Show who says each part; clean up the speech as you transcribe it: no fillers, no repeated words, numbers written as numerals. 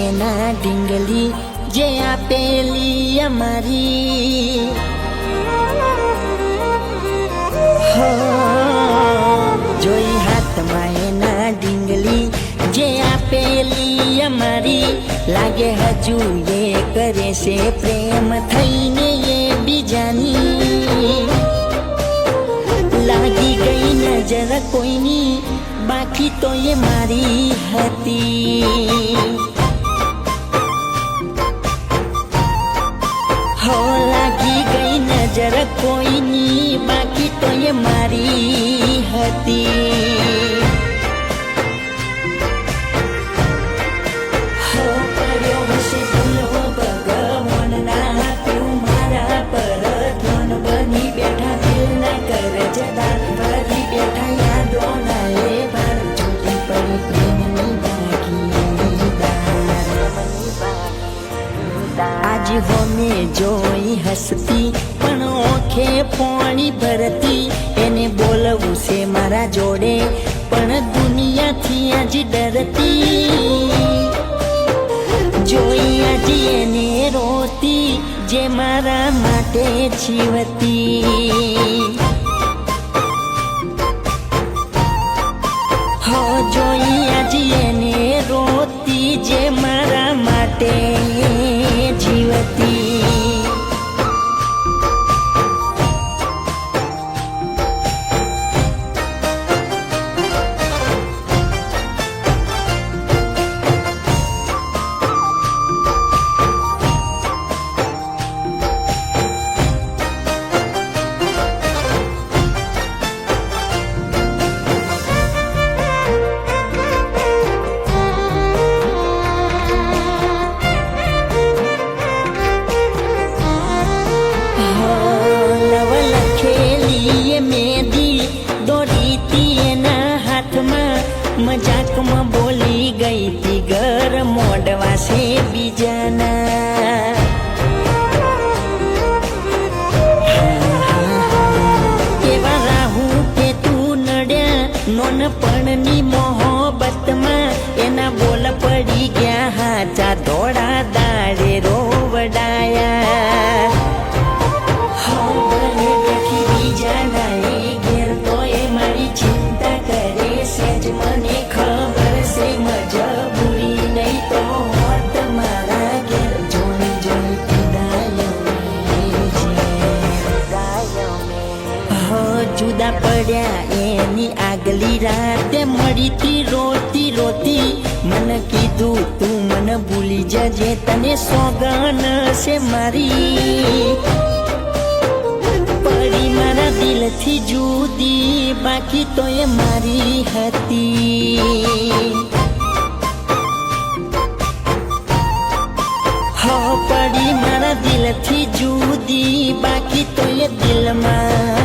Speaker 1: એના ઢીંગલી જે આપેલી અમારી હો જોઈ હાથમાં એના ઢીંગલી જે આપેલી અમારી લાગે હજુ એ કરે છે પ્રેમ થઈને એ બીજાની લાગી ગઈ નજર કોઈની બાકી તો એ મારી હતી હો લાગી ગઈ નજર કોઈની બાકી તો એ મારી હતી હો પડ્યો હશે ભૂલો ભગવાન ના આપ્યું મારા પર ધન બની બેઠા દિલ ના કર જતા ભરી બેઠા યાદો ના લે બાર જોડી પડી પ્રેમની ભાગીદાર આજ હોમે જોઈ હસતી પણ ઓખે પાણી ભરતી એને બોલવું છે મારા જોડે પણ દુનિયાથી આજ ડરતી જોઈ આજ એને રોતી જે મારા માટે જીવતી હો જોઈ આજ એને રોતી જે મારા માટે જીવતી મજાકમાં બોલી ગઈ તી ઘર મોડવા છે બીજાના કેવા રાહું કે તું નડ્યા નોનપણની મોહબ્બતમાં એના બોલ પડી ગયા હાચા ધોળા દાડે રોવડાયા હો ભલે બેઠી બીજાના એ ઘેર તો એ મારી ચિંતા કરે સેજ મને ખબર છે મજબૂરી નહીં તો હોત મારા ઘેર જોઈ જોઈ હો જુદા પડ્યા એની આગલી રાતે મળી તી રોતી રોતી મને કીધું તું મને ભૂલી જજે તને સોગન છે મારી પડી મારા દિલથી જુદી બાકી તો એ મારી હતી હો પડી મારા દિલથી જુદી બાકી તો એ દિલમાં